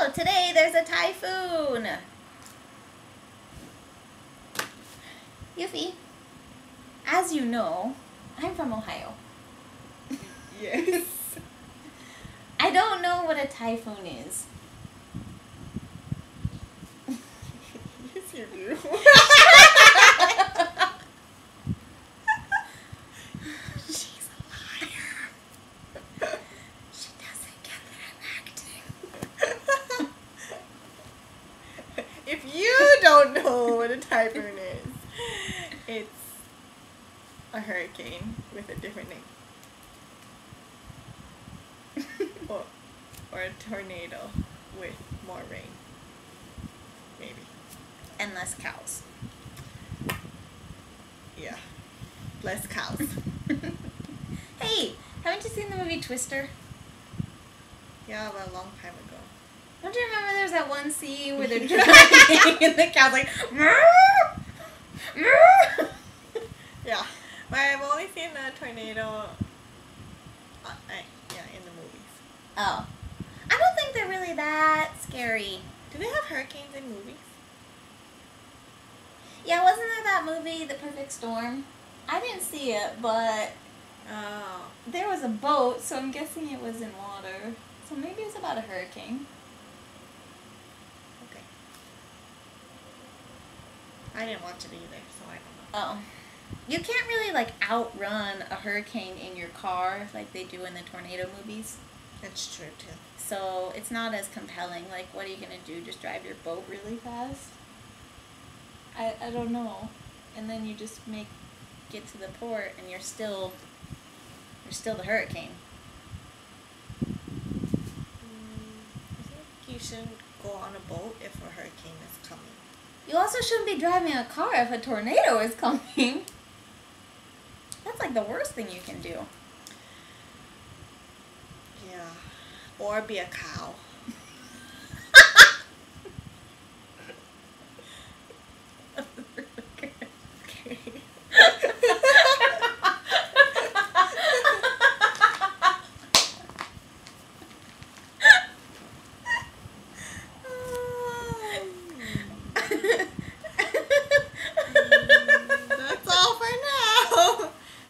So, today there's a typhoon. Yuffie, as you know, I'm from Ohio. Yes. I don't know what a typhoon is. Yes, you do. She's a liar. She doesn't get that I'm acting. If you don't know what a typhoon is, it's a hurricane with a different name. Or a tornado with more rain. Maybe. And less cows. Yeah. Less cows. Hey, haven't you seen the movie Twister? Yeah, but a long time ago. Don't you remember there's that one scene where they're driving and the cow's like, "Meow, meow." Yeah. But I've only seen a tornado in the movies. Oh. I don't think they're really that scary. Do they have hurricanes in movies? Yeah, wasn't there that movie, The Perfect Storm? I didn't see it, but Oh. there was a boat, so I'm guessing it was in water. So maybe it's about a hurricane. Okay. I didn't watch it either, so I don't know. Oh. You can't really, like, outrun a hurricane in your car like they do in the tornado movies. That's true, too. So it's not as compelling. Like, what are you going to do? Just drive your boat really fast? I don't know. And then you just get to the port and you're still the hurricane. I think you shouldn't go on a boat if a hurricane is coming. You also shouldn't be driving a car if a tornado is coming. That's like the worst thing you can do. Yeah. Or be a cow.